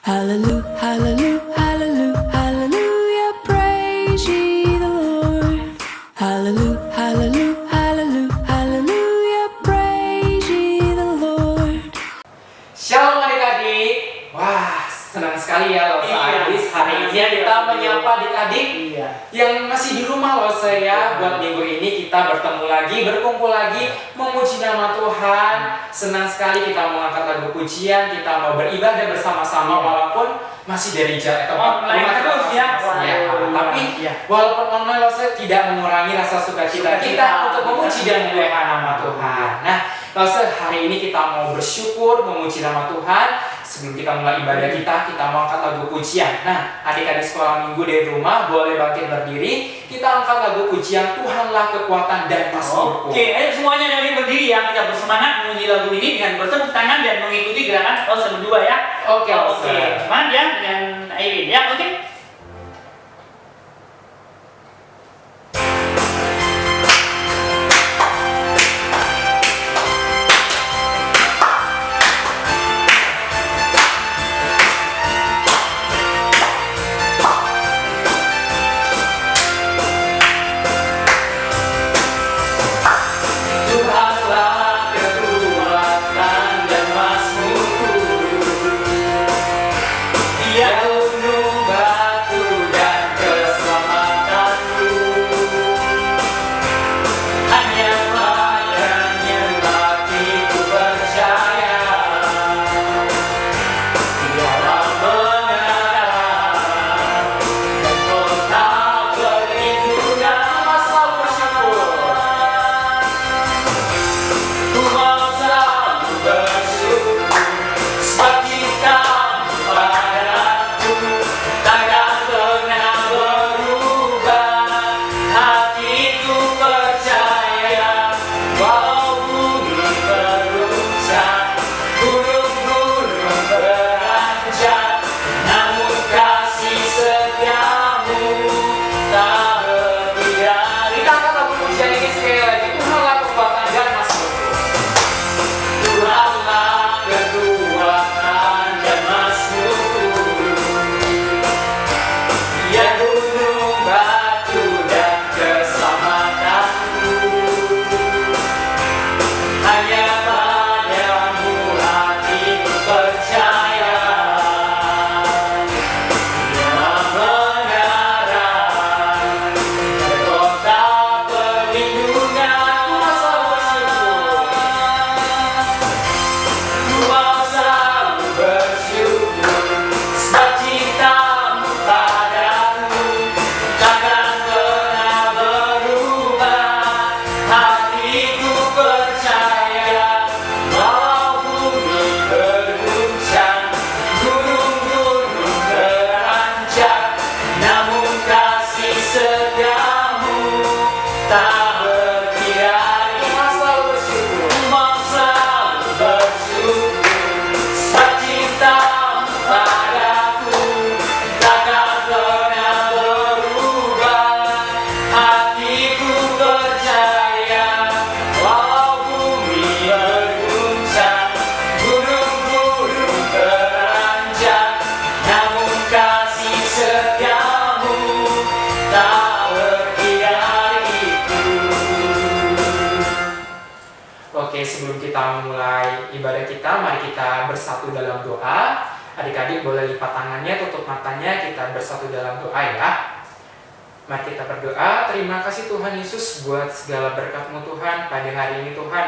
Hallelujah, hallelujah, hallelujah, hallelujah, praise ye the Lord. Hallelujah, hallelujah, hallelujah, hallelujah, praise ye the Lord. Shalom adik-adik. Wah, senang sekali ya loh Adis. Hari ini kita menyapa adik-adik yang masih di rumah loh saya. Buat minggu ini kita bertemu lagi, berkumpul lagi, memuji nama Tuhan. Senang sekali kita mau angkat lagu pujian, kita mau beribadah bersama-sama walaupun masih dari tempat rumah terus ya. Tapi walaupun online loh saya tidak mengurangi rasa sukacita kita untuk memuji dan memuliakan nama Tuhan. Nah, hari ini kita mau bersyukur, memuji nama Tuhan. Sebelum kita mulai ibadah kita mau angkat lagu pujian. Nah, adik-adik sekolah minggu dari rumah boleh bangkit berdiri. Kita angkat lagu pujian, Tuhanlah kekuatan dan masmurku. Oke, ayo semuanya dari berdiri ya. Kita bersemangat memuji lagu ini dengan bertepuk tangan dan mengikuti gerakan berdua ya. Oke. Semangat ya dengan Aileen ya. Oke. Sebelum kita memulai ibadah kita, mari kita bersatu dalam doa. Adik-adik boleh lipat tangannya, tutup matanya, kita bersatu dalam doa ya. Mari kita berdoa. Terima kasih Tuhan Yesus buat segala berkat-Mu Tuhan pada hari ini Tuhan.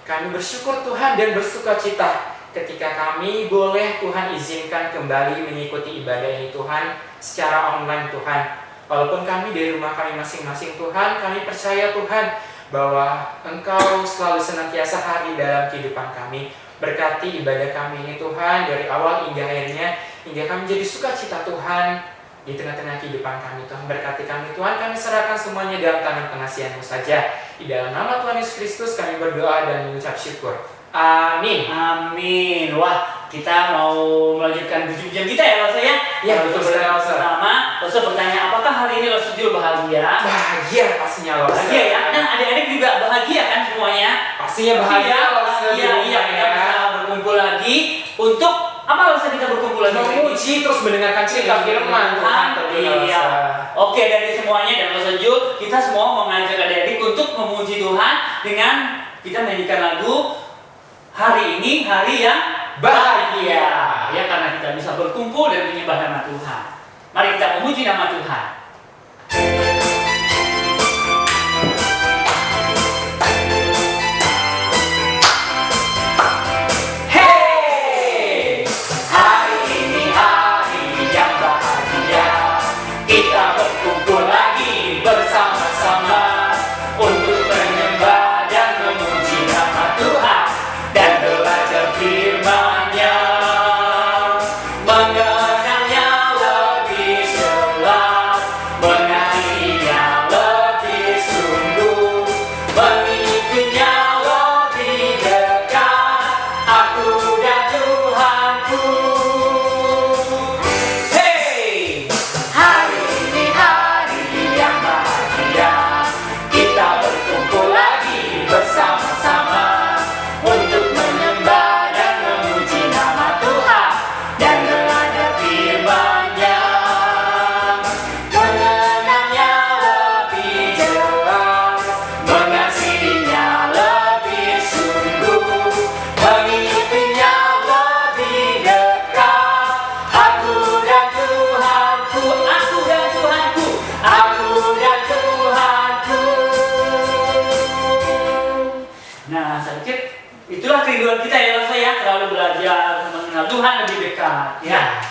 Kami bersyukur Tuhan dan bersukacita ketika kami boleh Tuhan izinkan kembali mengikuti ibadah ini Tuhan secara online Tuhan. Walaupun kami dari rumah kami masing-masing Tuhan, kami percaya Tuhan bahwa Engkau selalu senantiasa hadir dalam kehidupan kami. Berkati ibadah kami ini Tuhan dari awal hingga akhirnya, hingga kami jadi sukacita Tuhan di tengah-tengah kehidupan kami Tuhan. Berkati kami Tuhan, kami serahkan semuanya dalam tangan pengasihan-Mu saja. Di dalam nama Tuhan Yesus Kristus kami berdoa dan mengucap syukur. Amin. Amin. Wah, kita mau melanjutkan pujian kita ya Losa ya. Ya, betul sekali Losa. Pertama, Losa bertanya, apakah hari ini Losa Jul bahagia? Bahagia pastinya Losa. Bahagia ya. Dan adik-adik juga bahagia kan semuanya? Pastinya bahagia Losa. Iya, kita bisa berkumpul lagi untuk apa Apa alasan kita berkumpul lagi? Memuji terus mendengarkan cerita firman Tuhan. Iya. Oke, dari semuanya dan Mas Anju, kita semua mengajak adik-adik untuk memuji Tuhan dengan kita menyanyikan lagu Hari Ini Hari Yang Bahagia. Ya, karena kita bisa berkumpul dan menyembah nama Tuhan. Mari kita memuji nama Tuhan. Hey, hari ini hari yang bahagia. Kita berkumpul lagi bersama-sama untuk menyembah dan memuji nama Tuhan dan belajar firman-Nya, mengenalnya lebih jelas, mengasihinya lebih sungguh, mengikutinya lebih dekat, aku dan Tuhanku. Hey, hari ini hari yang bahagia. Kita berkumpul lagi bersama-sama untuk menyembah dan memuji nama Tuhan dan belajar firman-Nya, mengenalnya lebih jelas, mengasihinya lebih sungguh, mengikutinya lebih dekat, aku dan Tuhanku, aku dan Tuhanku, aku dan Tuhanku. Nah, saya pikir itulah kerinduan kita ya Mas ya, selalu belajar mengenal Tuhan lebih dekat ya.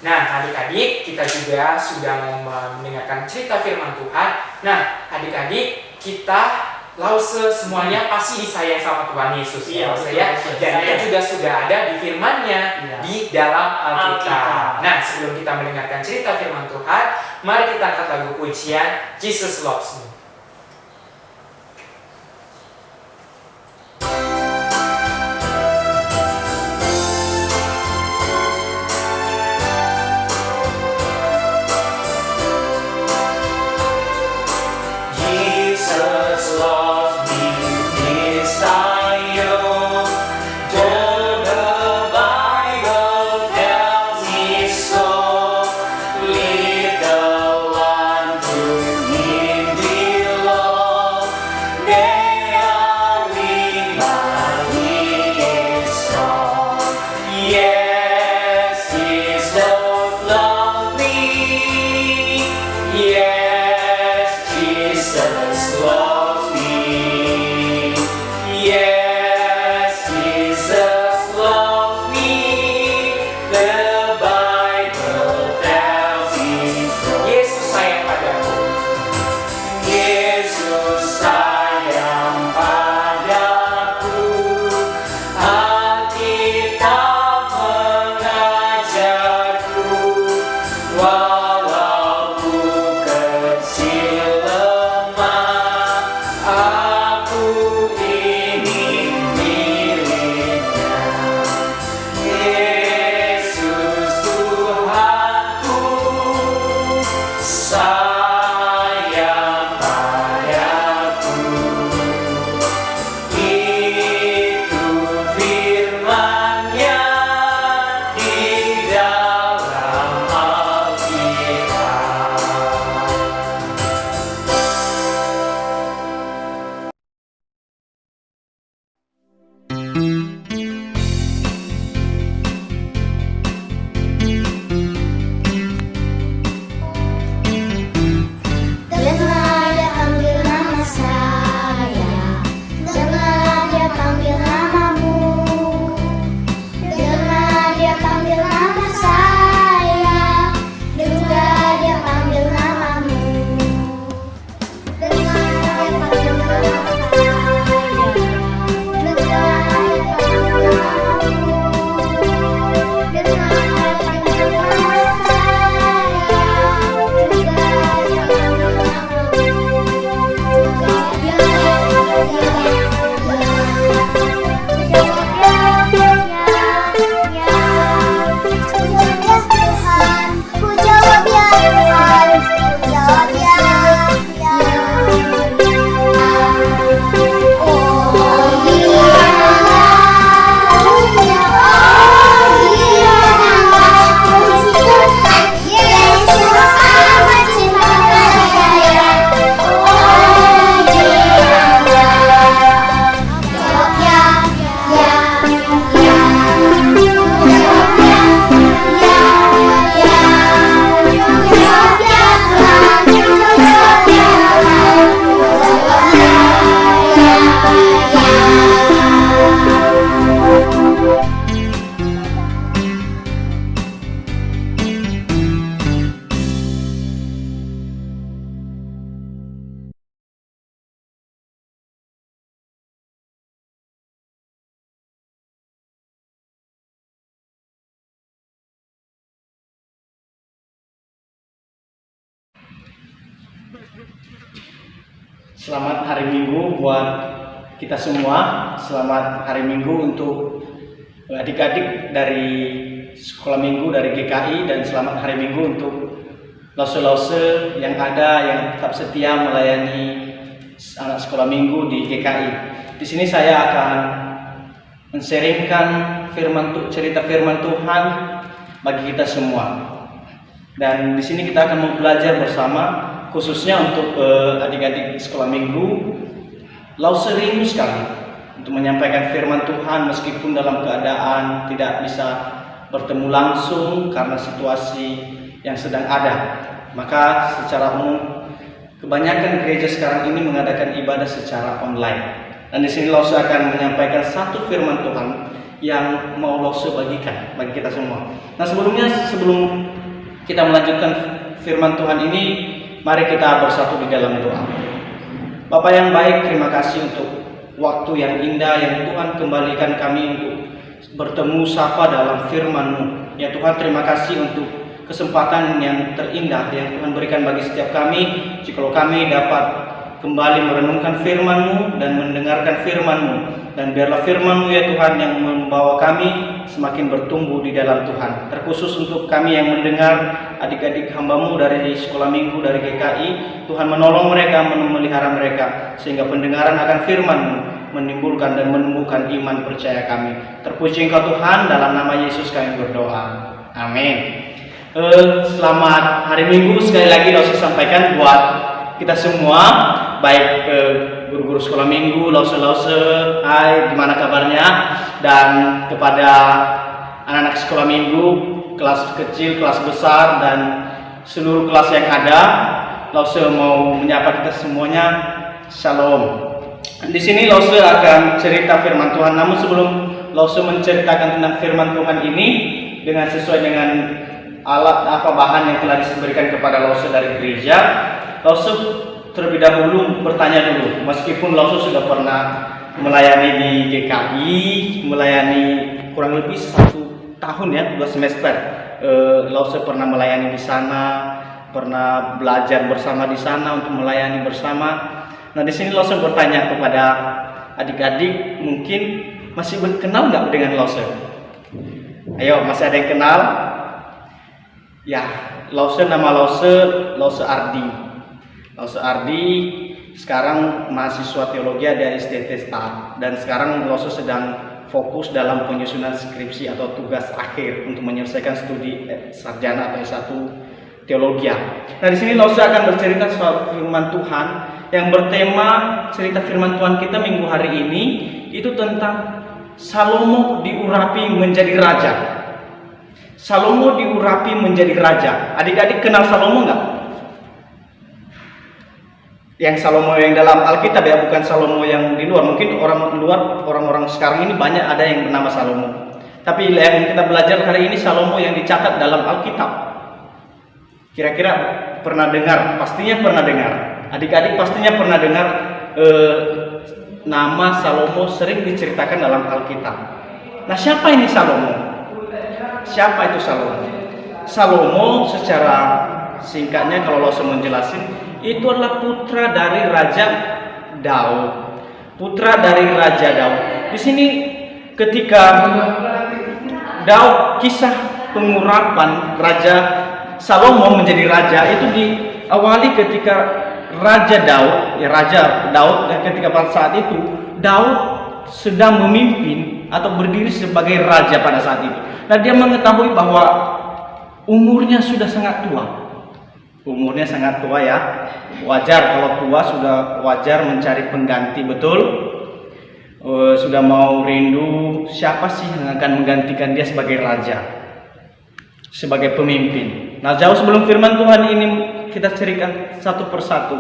Nah, adik-adik, kita juga sudah mendengarkan cerita firman Tuhan. Nah, adik-adik, kita lause semuanya pasti disayang sama Tuhan Yesus. Iya, Lause betul, ya. betul. Dan itu juga sudah ada di firman-Nya Iya. di dalam Alkitab. Alkitab. Nah, sebelum kita mendengarkan cerita firman Tuhan, mari kita angkat lagu pujian Jesus Loves Me. Jesus loves me, this I know. The Bible tells me so. Little one to Him belong. They are weak, but He is strong. Yes, Jesus loves me. Yes, Jesus loves me. Yes. Selamat hari Minggu buat kita semua. Selamat hari Minggu untuk adik-adik dari sekolah minggu dari GKI, dan selamat hari Minggu untuk lause-lause yang ada yang tetap setia melayani anak sekolah minggu di GKI. Di sini saya akan men-sharingkan cerita firman Tuhan bagi kita semua. Dan di sini kita akan mau belajar bersama, khususnya untuk adik-adik sekolah minggu. Lause rindu sekali untuk menyampaikan firman Tuhan meskipun dalam keadaan tidak bisa bertemu langsung karena situasi yang sedang ada. Maka secara umum kebanyakan gereja sekarang ini mengadakan ibadah secara online. Dan di sini Lause akan menyampaikan satu firman Tuhan yang mau Lause bagikan bagi kita semua. Nah, sebelum kita melanjutkan firman Tuhan ini, mari kita bersatu di dalam doa. Bapa yang baik, terima kasih untuk waktu yang indah yang Tuhan kembalikan kami untuk bertemu sapa dalam firman-Mu. Ya Tuhan, terima kasih untuk kesempatan yang terindah yang Tuhan berikan bagi setiap kami, jikalau kami dapat kembali merenungkan firman-Mu dan mendengarkan firman-Mu. Dan biarlah firman-Mu ya Tuhan yang membawa kami semakin bertumbuh di dalam Tuhan. Terkhusus untuk kami yang mendengar, adik-adik hamba-Mu dari sekolah minggu dari GKI, Tuhan menolong mereka, memelihara mereka, sehingga pendengaran akan firman-Mu menimbulkan dan menumbuhkan iman percaya kami. Terpuji Engkau Tuhan, dalam nama Yesus kami berdoa. Amin. Selamat hari Minggu sekali lagi Lause sampaikan buat kita semua, baik guru-guru sekolah minggu, lause-lause, hai gimana kabarnya, dan kepada anak-anak sekolah minggu, kelas kecil, kelas besar, dan seluruh kelas yang ada, Lause mau menyapa kita semuanya, shalom. Di sini Lause akan cerita firman Tuhan, namun sebelum Lause menceritakan tentang firman Tuhan ini dengan sesuai dengan bahan yang telah diberikan kepada Lause dari gereja, Lause terlebih dahulu bertanya dulu, meskipun Lause sudah pernah melayani di GKI, melayani kurang lebih 1 tahun ya, 2 semester. Lause pernah melayani di sana, pernah belajar bersama di sana untuk melayani bersama. Nah, di sini Lause bertanya kepada adik-adik, mungkin masih kenal nggak dengan Lause? Ayo, masih ada yang kenal? Ya, nama Lause Ardi. Lause Ardi sekarang mahasiswa teologi dari STT Star, dan sekarang Lause sedang fokus dalam penyusunan skripsi atau tugas akhir untuk menyelesaikan studi sarjana atau S1 teologi. Nah, di sini Lause akan bercerita soal firman Tuhan yang bertema cerita firman Tuhan kita minggu hari ini itu tentang Salomo diurapi menjadi raja. Salomo diurapi menjadi raja. Adik-adik kenal Salomo nggak? Yang Salomo yang dalam Alkitab ya, bukan Salomo yang di luar. Mungkin orang-orang sekarang ini banyak ada yang bernama Salomo. Tapi yang kita belajar hari ini Salomo yang dicatat dalam Alkitab. Kira-kira pernah dengar? Pastinya pernah dengar. Adik-adik pastinya pernah dengar nama Salomo sering diceritakan dalam Alkitab. Nah, siapa ini Salomo? Siapa itu Salomo? Salomo secara singkatnya kalau Lause menjelasin, itu adalah putra dari Raja Daud. Putra dari Raja Daud. Di sini ketika Daud, kisah pengurapan Raja Salomo menjadi raja itu diawali ketika Raja Daud, ketika pada saat itu Daud sedang memimpin atau berdiri sebagai raja pada saat itu. Nah, dia mengetahui bahwa umurnya sudah sangat tua. Umurnya sangat tua ya. Wajar kalau tua, sudah wajar mencari pengganti, betul? Sudah mau rindu siapa sih yang akan menggantikan dia sebagai raja, sebagai pemimpin. Nah, jauh sebelum firman Tuhan ini kita ceritakan satu persatu.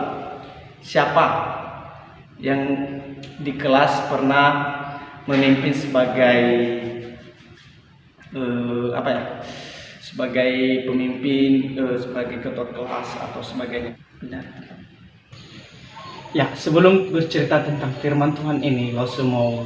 Siapa yang di kelas pernah memimpin sebagai sebagai pemimpin, sebagai ketua kelas atau sebagainya. Ya, sebelum bercerita tentang firman Tuhan ini, Lause mau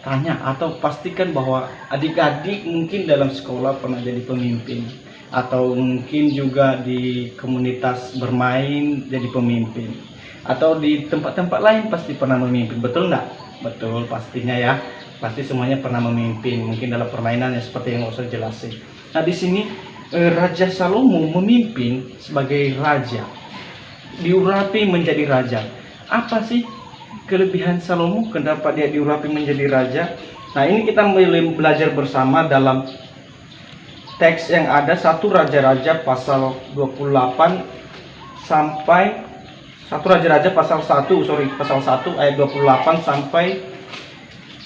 tanya atau pastikan bahwa adik-adik mungkin dalam sekolah pernah jadi pemimpin, atau mungkin juga di komunitas bermain jadi pemimpin. atau di tempat-tempat lain pasti pernah memimpin, betul nggak? Betul pastinya ya, pasti semuanya pernah memimpin, mungkin dalam permainan ya seperti yang saya jelasin. Nah di sini Raja Salomo memimpin sebagai raja, diurapi menjadi raja. Apa sih kelebihan Salomo kenapa dia diurapi menjadi raja? Nah ini kita belajar bersama dalam teks yang ada 1 Raja-Raja pasal 28 sampai 1 Raja-Raja pasal 1 ayat 28 sampai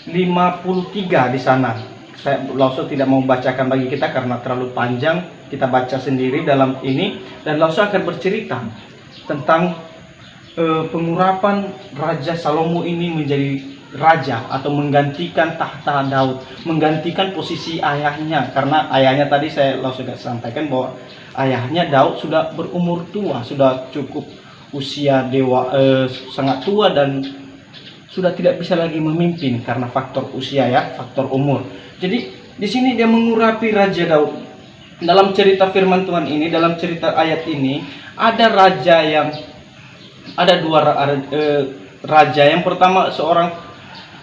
53 di sana. Saya langsung tidak mau bacakan bagi kita karena terlalu panjang, kita baca sendiri dalam ini, dan langsung akan bercerita tentang pengurapan Raja Salomo ini menjadi raja atau menggantikan tahta Daud, menggantikan posisi ayahnya, karena ayahnya tadi saya langsung sampaikan bahwa ayahnya Daud sudah berumur tua, sudah cukup usia sangat tua dan sudah tidak bisa lagi memimpin karena faktor usia ya, faktor umur. Jadi di sini dia mengurapi Raja Daud. Dalam cerita firman Tuhan ini, dalam cerita ayat ini ada raja yang ada dua raja. Yang pertama seorang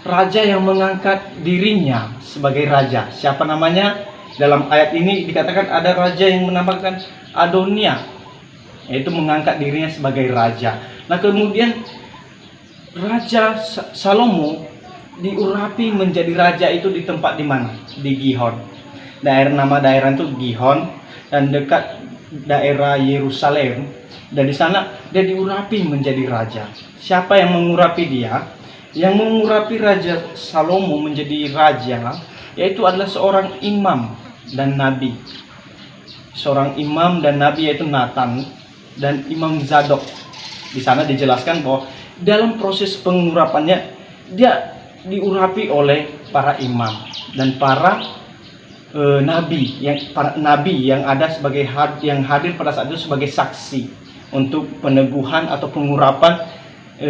raja yang mengangkat dirinya sebagai raja. Siapa namanya? Dalam ayat ini dikatakan ada raja yang menamakan Adonia, yaitu mengangkat dirinya sebagai raja. Nah kemudian Raja Salomo diurapi menjadi raja itu di tempat di mana? Di Gihon. Nama daerah itu Gihon dan dekat daerah Yerusalem. Dan di sana dia diurapi menjadi raja. Siapa yang mengurapi dia? Yang mengurapi Raja Salomo menjadi raja yaitu adalah seorang imam dan nabi. Seorang imam dan nabi yaitu Nathan dan Imam Zadok. Di sana dijelaskan bahwa dalam proses pengurapannya dia diurapi oleh para imam dan para nabi yang ada sebagai yang hadir pada saat itu sebagai saksi untuk peneguhan atau pengurapan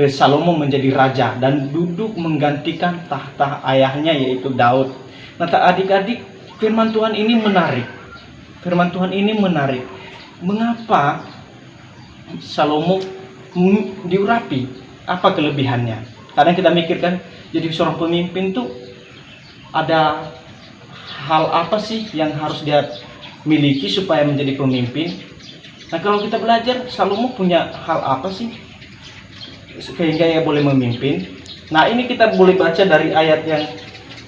Salomo menjadi raja dan duduk menggantikan tahta ayahnya yaitu Daud. Nah adik-adik, firman Tuhan ini menarik. Firman Tuhan ini menarik. Mengapa Salomo diurapi? Apa kelebihannya? Kadang kita mikirkan jadi seorang pemimpin tuh ada hal apa sih yang harus dia miliki supaya menjadi pemimpin? Nah kalau kita belajar, Salomo punya hal apa sih sehingga ia boleh memimpin? Nah ini kita boleh baca dari ayat yang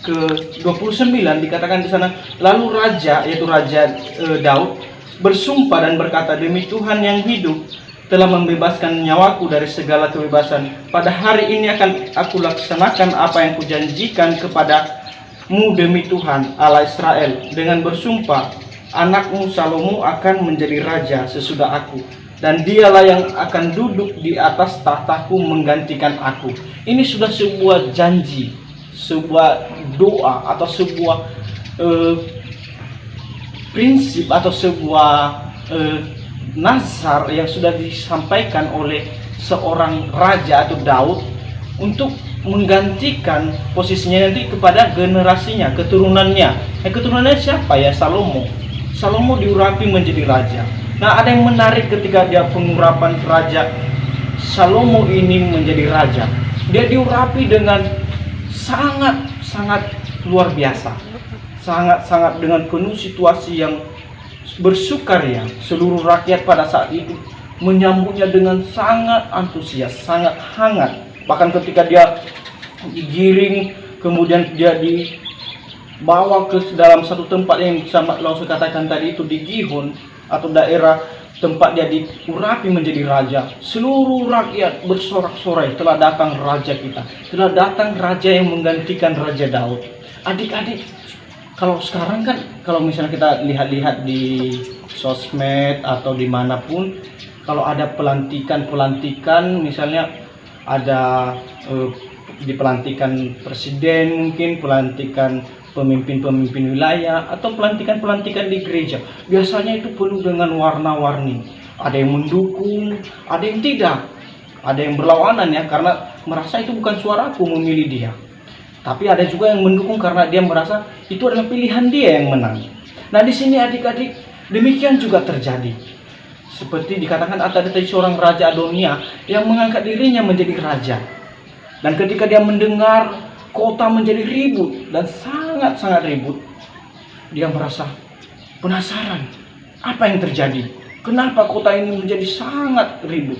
ke-29, dikatakan di sana, lalu raja yaitu Raja Daud bersumpah dan berkata, demi Tuhan yang hidup telah membebaskan nyawaku dari segala kebebasan. Pada hari ini akan aku laksanakan apa yang kujanjikan kepadamu demi Tuhan Allah Israel, dengan bersumpah anakmu Salomo akan menjadi raja sesudah aku, dan dialah yang akan duduk di atas tahtaku menggantikan aku. Ini sudah sebuah janji, sebuah doa atau sebuah prinsip atau sebuah nazar yang sudah disampaikan oleh seorang raja atau Daud untuk menggantikan posisinya nanti kepada generasinya, keturunannya. Keturunannya siapa ya? Salomo. Salomo diurapi menjadi raja. Nah ada yang menarik ketika dia pengurapan Raja Salomo ini menjadi raja. Dia diurapi dengan sangat luar biasa. Sangat dengan penuh situasi yang bersukaria. Seluruh rakyat pada saat itu menyambutnya dengan sangat antusias, sangat hangat. Bahkan ketika dia digiring, kemudian dia dibawa ke dalam satu tempat yang sama langsung katakan tadi itu di Gihon atau daerah tempat dia diurapi menjadi raja. Seluruh rakyat bersorak-sorai, telah datang raja kita, telah datang raja yang menggantikan Raja Daud. Adik-adik, kalau sekarang kan, kalau misalnya kita lihat-lihat di sosmed atau dimanapun, kalau ada pelantikan misalnya ada di pelantikan presiden, mungkin pelantikan pemimpin-pemimpin wilayah atau pelantikan di gereja, biasanya itu penuh dengan warna-warni. Ada yang mendukung, ada yang tidak, ada yang berlawanan ya, karena merasa itu bukan suaraku memilih dia. Tapi ada juga yang mendukung karena dia merasa itu adalah pilihan dia yang menang. Nah di sini adik-adik, demikian juga terjadi. Seperti dikatakan ada tadi seorang Raja Adonia yang mengangkat dirinya menjadi raja. Dan ketika dia mendengar kota menjadi ribut dan sangat-sangat ribut, dia merasa penasaran, apa yang terjadi? Kenapa kota ini menjadi sangat ribut?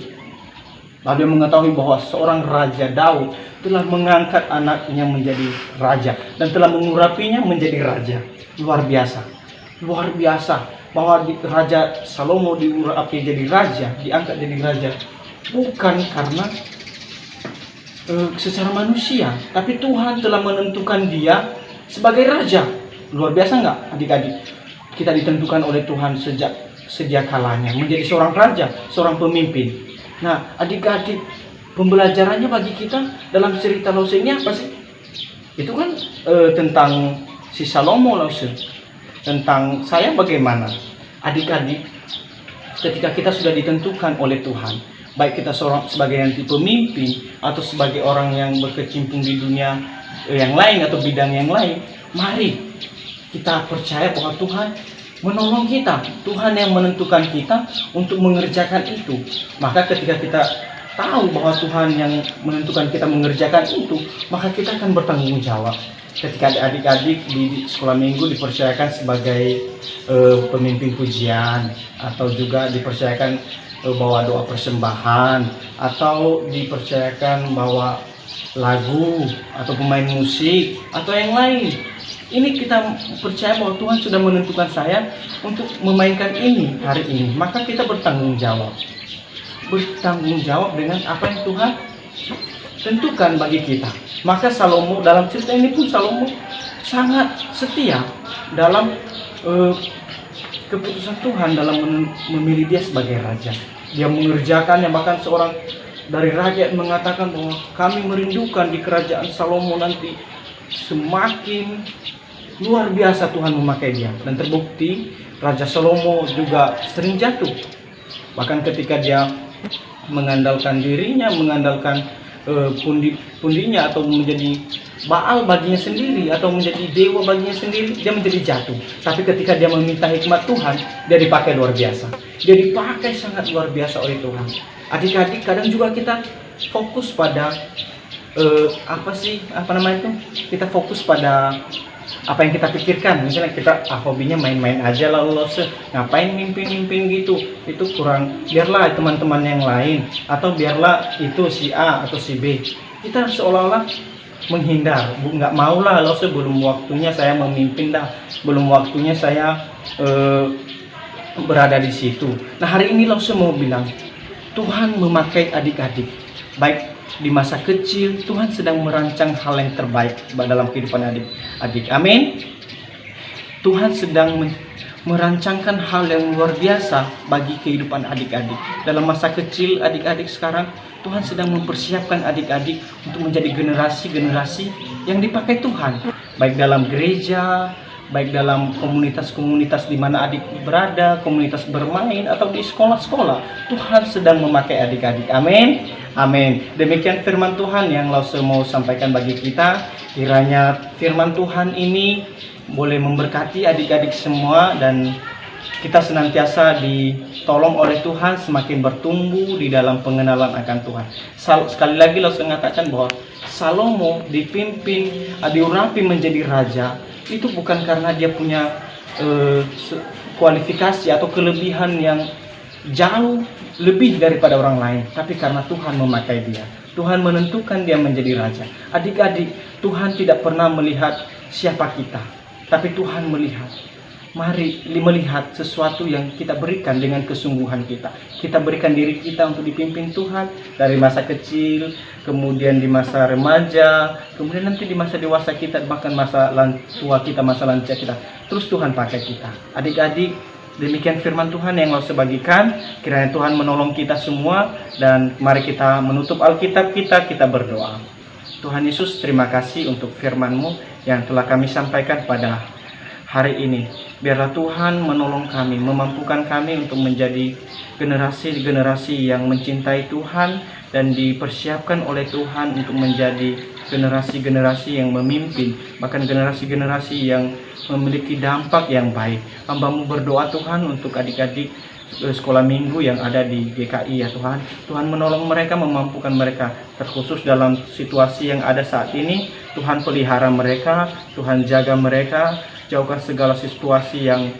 Lalu dia mengetahui bahwa seorang Raja Daud telah mengangkat anaknya menjadi raja dan telah mengurapinya menjadi raja. Luar biasa bahwa Raja Salomo diurapi jadi raja, diangkat jadi raja bukan karena secara manusia, tapi Tuhan telah menentukan dia sebagai raja. Luar biasa nggak adik-adik? Kita ditentukan oleh Tuhan sejak sedia kalanya menjadi seorang raja, seorang pemimpin. Nah adik-adik, pembelajarannya bagi kita dalam cerita Lause ini apa sih? Itu kan tentang si Salomo Lause. Tentang saya bagaimana? Adik-adik, ketika kita sudah ditentukan oleh Tuhan, baik kita sebagai nanti pemimpin atau sebagai orang yang berkecimpung di dunia yang lain atau bidang yang lain, mari kita percaya bahwa Tuhan menolong kita. Tuhan yang menentukan kita untuk mengerjakan itu. Maka ketika kita tahu bahwa Tuhan yang menentukan kita mengerjakan itu, maka kita akan bertanggung jawab. Ketika adik-adik di sekolah minggu dipercayakan sebagai pemimpin pujian, atau juga dipercayakan bawa doa persembahan, atau dipercayakan bawa lagu atau pemain musik atau yang lain, ini kita percaya bahwa Tuhan sudah menentukan saya untuk memainkan ini hari ini, maka kita bertanggung jawab dengan apa yang Tuhan tentukan bagi kita. Maka Salomo dalam cerita ini pun Salomo sangat setia dalam keputusan Tuhan dalam memilih dia sebagai raja. Dia mengerjakannya, bahkan seorang dari rakyat mengatakan bahwa kami merindukan di kerajaan Salomo nanti. Semakin luar biasa Tuhan memakai dia, dan terbukti Raja Salomo juga sering jatuh. Bahkan ketika dia mengandalkan dirinya, mengandalkan pundi-pundinya, atau menjadi Baal baginya sendiri, atau menjadi dewa baginya sendiri, dia menjadi jatuh. Tapi ketika dia meminta hikmat Tuhan, dia dipakai luar biasa. Dia dipakai sangat luar biasa oleh Tuhan. Adik-adik, kadang juga kita fokus pada kita fokus pada apa yang kita pikirkan. Misalnya kita hobinya main-main aja, lalu ngapain mimpin-mimpin gitu, itu kurang. Biarlah teman-teman yang lain, atau biarlah itu si A atau si B. Kita seolah-olah menghindar, nggak mau lah, belum waktunya saya memimpin dah, belum waktunya saya berada di situ. Nah hari ini mau bilang, Tuhan memakai adik-adik, baik di masa kecil. Tuhan sedang merancang hal yang terbaik dalam kehidupan adik-adik. Amin. Tuhan sedang merancangkan hal yang luar biasa bagi kehidupan adik-adik. Dalam masa kecil adik-adik sekarang, Tuhan sedang mempersiapkan adik-adik untuk menjadi generasi-generasi yang dipakai Tuhan. Baik dalam gereja, baik dalam komunitas-komunitas di mana adik berada, komunitas bermain, atau di sekolah-sekolah. Tuhan sedang memakai adik-adik. Amin. Amin. Demikian firman Tuhan yang Lause mau sampaikan bagi kita. Kiranya firman Tuhan ini boleh memberkati adik-adik semua, dan kita senantiasa ditolong oleh Tuhan semakin bertumbuh di dalam pengenalan akan Tuhan. Sekali lagi Lause mengatakan bahwa Salomo diurapi menjadi raja, itu bukan karena dia punya kualifikasi atau kelebihan yang jauh lebih daripada orang lain, tapi karena Tuhan memakai dia. Tuhan menentukan dia menjadi raja. Adik-adik, Tuhan tidak pernah melihat siapa kita, tapi Tuhan melihat sesuatu yang kita berikan dengan kesungguhan kita. Kita berikan diri kita untuk dipimpin Tuhan dari masa kecil, kemudian di masa remaja, kemudian nanti di masa dewasa kita, bahkan masa tua kita, masa lanjut kita. Terus Tuhan pakai kita. Adik-adik, demikian firman Tuhan yang Lause bagikan. Kiranya Tuhan menolong kita semua, dan mari kita menutup Alkitab kita berdoa. Tuhan Yesus, terima kasih untuk firman-Mu yang telah kami sampaikan pada hari ini. Biarlah Tuhan menolong kami, memampukan kami untuk menjadi generasi-generasi yang mencintai Tuhan dan dipersiapkan oleh Tuhan untuk menjadi generasi-generasi yang memimpin, bahkan generasi-generasi yang memiliki dampak yang baik. Hamba-Mu berdoa Tuhan untuk adik-adik sekolah minggu yang ada di GKI ya Tuhan. Tuhan menolong mereka, memampukan mereka, terkhusus dalam situasi yang ada saat ini. Tuhan pelihara mereka, Tuhan jaga mereka, jauhkan segala situasi yang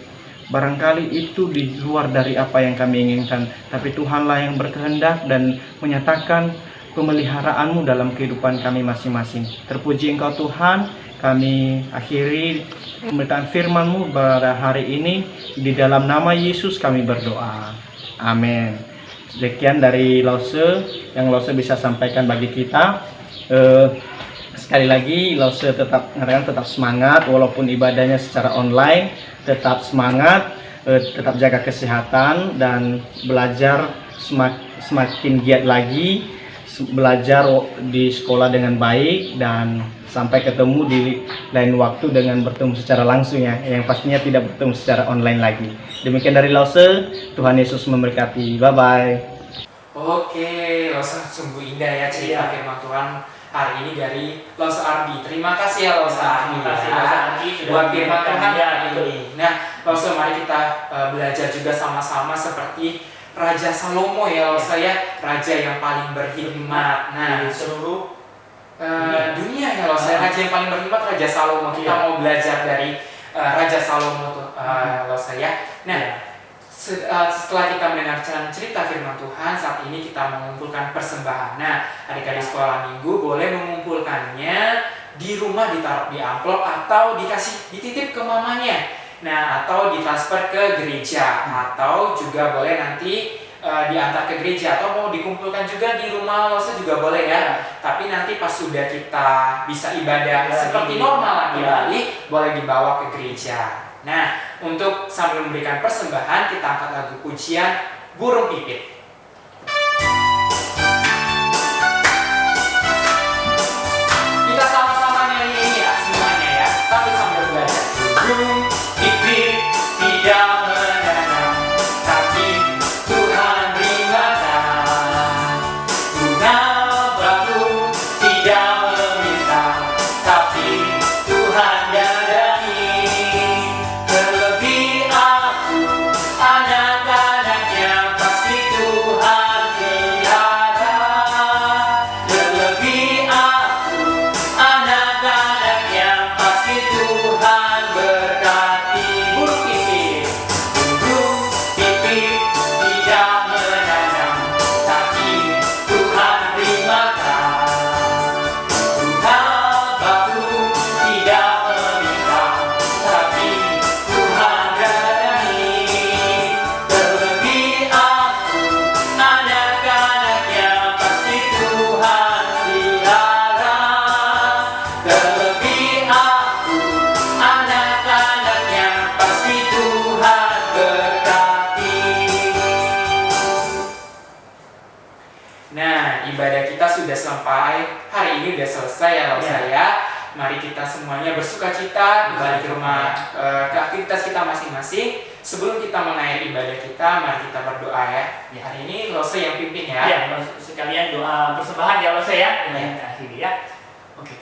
barangkali itu di luar dari apa yang kami inginkan. Tapi Tuhanlah yang berkehendak dan menyatakan pemeliharaanmu dalam kehidupan kami masing-masing. Terpuji Engkau Tuhan. Kami akhiri pemberitaan firman-Mu pada hari ini. Di dalam nama Yesus kami berdoa. Amin. Sekian dari Lause yang Lause bisa sampaikan bagi kita. Sekali lagi Lause tetap semangat walaupun ibadahnya secara online. Tetap semangat, tetap jaga kesehatan dan belajar semakin giat lagi, belajar di sekolah dengan baik, dan sampai ketemu di lain waktu dengan bertemu secara langsung ya, yang pastinya tidak bertemu secara online lagi. Demikian dari Lause, Tuhan Yesus memberkati. Bye bye. Oke, Lause sungguh indah ya cerita firman Tuhan hari ini dari Lause Ardi. Terima kasih ya Lause Ardi. Terima kasih Lause Ardi buat firman Tuhan hari itu. ini. Nah, Lause, mari kita belajar juga sama-sama seperti Raja Salomo ya Lause ya, raja yang paling berhikmat. Nah, seluruh dunia ya Lause, raja yang paling berhikmat Raja Salomo. Kita mau belajar dari Raja Salomo tuh Lause ya. Nah, setelah kita mendengar cerita firman Tuhan, saat ini kita mengumpulkan persembahan. Nah, adik-adik sekolah minggu boleh mengumpulkannya di rumah, ditaruh di amplop atau dititip ke mamanya. Nah, atau ditransfer ke gereja, atau juga boleh nanti diantar ke gereja, atau mau dikumpulkan juga di rumah Lause juga boleh ya. Tapi nanti pas sudah kita bisa ibadah seperti normal lagi, boleh dibawa ke gereja. Nah, untuk sambil memberikan persembahan, kita angkat lagu pujian Burung Pipit. Kita sama-sama nyanyi ini ya, semuanya ya, tapi sambil belajar. Burung pipit tidak menanam, tapi Tuhan beri makan. Bunga batu tidak meminta, tapi Tuhan dadani. Terlebih aku, anak-anaknya, pasti Tuhan pelihara. Terlebih aku, anak-anaknya, pasti Tuhan berkati. Burung pipit tidak menanam, tapi Tuhan beri makan. Bunga batu tidak meminta, tapi Tuhan dadani. Terlebih aku, anak-anaknya, pasti Tuhan pelihara. Terlebih aku, anak-anaknya, pasti Tuhan berkati. Nah, ibadah kita sudah sampai, hari ini sudah selesai ya Lause ya. Mari kita semuanya bersukacita kembali ke rumah, ke aktivitas kita masing-masing. Sebelum kita mengakhiri ibadah kita, mari kita berdoa ya. Hari ini Lause yang pimpin ya. Ya, sekalian doa persembahan ya Lause ya. Yang akhiri ya. Oke.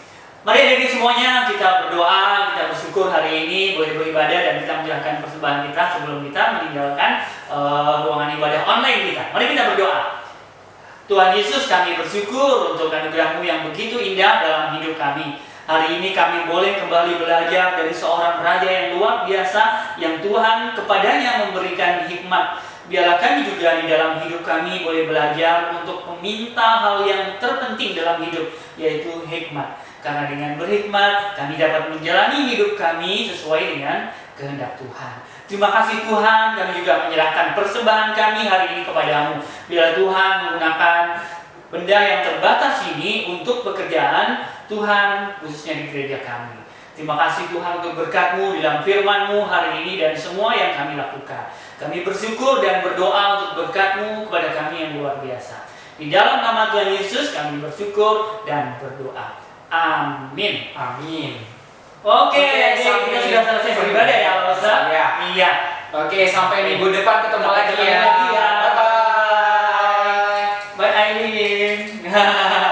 Mari adik-adik semuanya kita berdoa, kita bersyukur hari ini boleh beribadah dan kita menyerahkan persembahan kita sebelum kita meninggalkan ruangan ibadah online kita. Mari kita berdoa. Tuhan Yesus, kami bersyukur untuk anugerah-Mu yang begitu indah dalam hidup kami. Hari ini kami boleh kembali belajar dari seorang raja yang luar biasa, yang Tuhan kepadanya memberikan hikmat. Biarlah kami juga di dalam hidup kami boleh belajar untuk meminta hal yang terpenting dalam hidup, yaitu hikmat. Karena dengan berhikmat, kami dapat menjalani hidup kami sesuai dengan kehendak Tuhan. Terima kasih Tuhan, kami juga menyerahkan persembahan kami hari ini kepadamu. Bila Tuhan menggunakan benda yang terbatas ini untuk pekerjaan Tuhan, khususnya di gereja kami. Terima kasih Tuhan untuk berkat-Mu dalam firman-Mu hari ini dan semua yang kami lakukan. Kami bersyukur dan berdoa untuk berkat-Mu kepada kami yang luar biasa. Di dalam nama Tuhan Yesus kami bersyukur dan berdoa. Amin. Amin. Oke, kita sudah selesai beribadah ya Lause. Iya. Oke, sampai minggu depan ketemu lagi ya. Bye bye. Bye bye. Bye Aileen.